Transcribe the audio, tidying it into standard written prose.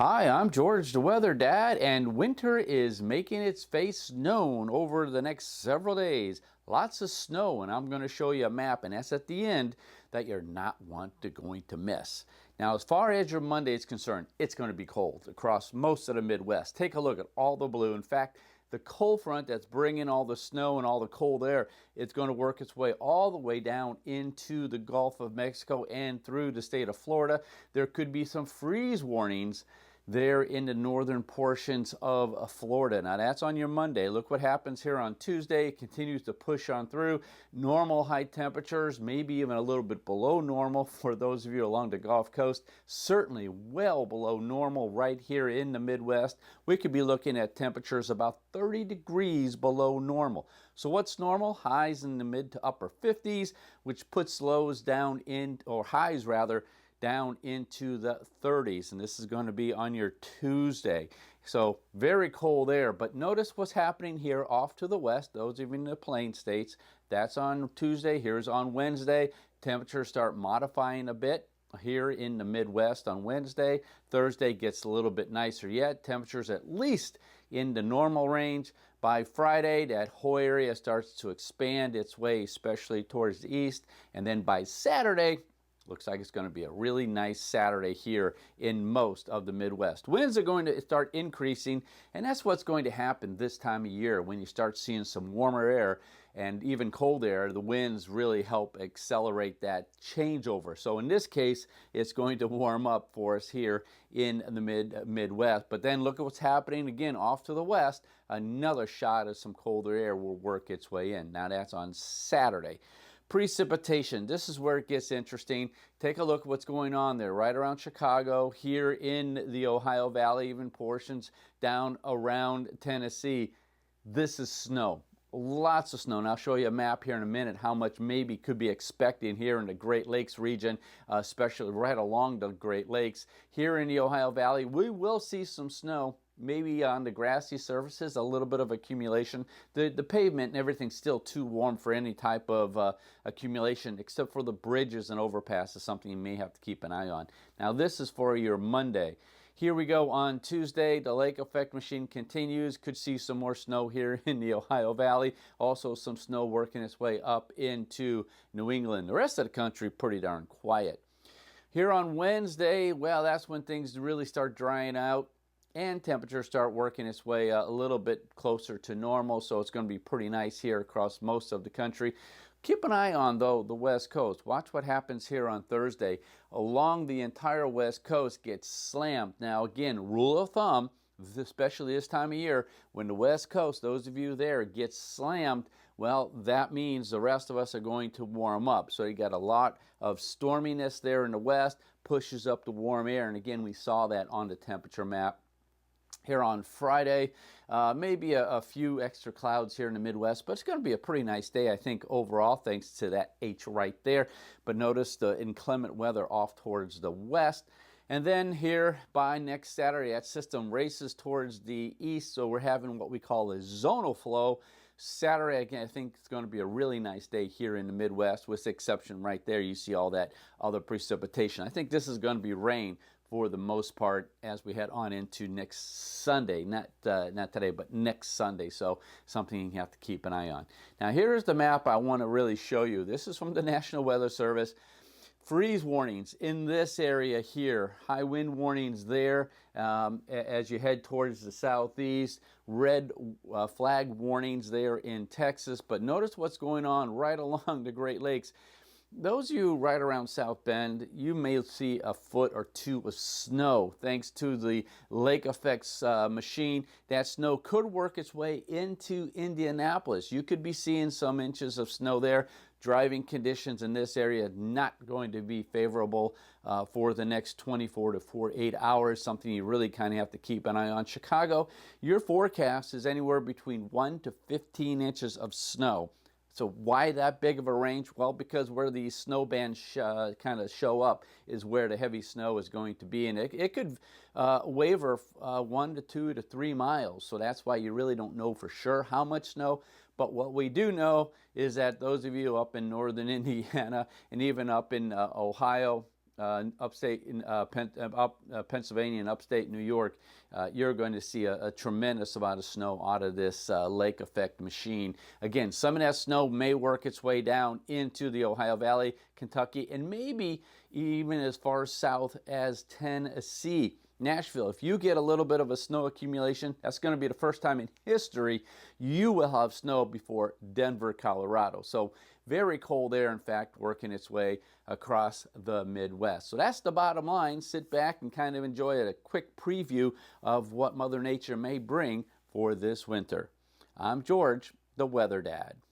Hi, I'm George the Weather Dad, and winter is making its face known over the next several days. Lots of snow, and I'm going to show you a map, and that's at the end that you're not going to miss. Now, as far as your Monday is concerned, it's going to be cold across most of the Midwest. Take a look at all the blue. In fact, the cold front that's bringing all the snow and all the cold air, it's going to work its way all the way down into the Gulf of Mexico and through the state of Florida. There could be some freeze warnings there in the northern portions of Florida. Now that's on your Monday. Look what happens here on Tuesday. It continues to push on through. Normal high temperatures, maybe even a little bit below normal for those of you along the Gulf Coast. Certainly well below normal right here in the Midwest. We could be looking at temperatures about 30 degrees below normal. So what's normal? Highs in the mid to upper 50s, which puts lows down in, or highs rather, down into the 30s, and this is going to be on your Tuesday. So very cold air, but notice what's happening here off to the west. Those of you in the plain states, that's on Tuesday. Here's on Wednesday. Temperatures start modifying a bit here in the Midwest on Wednesday. Thursday gets a little bit nicer yet. Temperatures at least in the normal range. By Friday, that whole area starts to expand its way, especially towards the east. And then by Saturday, looks like it's going to be a really nice Saturday here in most of the Midwest. Winds are going to start increasing, and that's what's going to happen this time of year when you start seeing some warmer air and even cold air. The winds really help accelerate that changeover. So in this case, it's going to warm up for us here in the Midwest. But then look at what's happening again off to the west. Another shot of some colder air will work its way in. Now that's on Saturday. Precipitation, this is where it gets interesting. Take a look at what's going on there right around Chicago, here in the Ohio Valley, even portions down around Tennessee. This is snow. Lots of snow, and I'll show you a map here in a minute how much maybe could be expecting here in the Great Lakes region, especially right along the Great Lakes. Here in the Ohio Valley, we will see some snow. Maybe on the grassy surfaces, a little bit of accumulation. The pavement and everything's still too warm for any type of accumulation, except for the bridges and overpasses, something you may have to keep an eye on. Now this is for your Monday. Here we go on Tuesday. The lake effect machine continues. Could see some more snow here in the Ohio Valley. Also some snow working its way up into New England. The rest of the country pretty darn quiet. Here on Wednesday, well, that's when things really start drying out and temperatures start working its way a little bit closer to normal, so it's going to be pretty nice here across most of the country. Keep an eye on, though, the West Coast. Watch what happens here on Thursday. Along the entire West Coast gets slammed. Now, again, rule of thumb, especially this time of year, when the West Coast, those of you there, gets slammed, well, that means the rest of us are going to warm up. So you got a lot of storminess there in the west, pushes up the warm air, and again, we saw that on the temperature map. Here on Friday, maybe a few extra clouds here in the Midwest, but it's going to be a pretty nice day, I think, overall, thanks to that H right there. But notice the inclement weather off towards the west. And then here by next Saturday, that system races towards the east, so we're having what we call a zonal flow. Saturday, again, I think it's going to be a really nice day here in the Midwest, with the exception right there. You see all that other precipitation. I think this is going to be rain for the most part as we head on into next Sunday, not today, but next Sunday. So something you have to keep an eye on. Now here's the map I want to really show you. This is from the National Weather Service. Freeze warnings in this area here, high wind warnings there as you head towards the southeast, red flag warnings there in Texas. But notice what's going on right along the Great Lakes. Those of you right around South Bend, you may see a foot or two of snow thanks to the lake effects machine. That snow could work its way into Indianapolis. You could be seeing some inches of snow there. Driving conditions in this area not going to be favorable for the next 24 to 48 hours, something you really kind of have to keep an eye on. Chicago, your forecast is anywhere between 1 to 15 inches of snow. So why that big of a range? Well, because where these snow bands kind of show up is where the heavy snow is going to be. And it could waver 1 to 2 to 3 miles. So that's why you really don't know for sure how much snow. But what we do know is that those of you up in northern Indiana and even up in Ohio, upstate in Pennsylvania and upstate New York, you're going to see a tremendous amount of snow out of this lake effect machine. Again, some of that snow may work its way down into the Ohio Valley, Kentucky, and maybe even as far south as Tennessee. Nashville, if you get a little bit of a snow accumulation, that's going to be the first time in history you will have snow before Denver, Colorado. So very cold air, in fact, working its way across the Midwest. So that's the bottom line. Sit back and kind of enjoy a quick preview of what Mother Nature may bring for this winter. I'm George, the Weather Dad.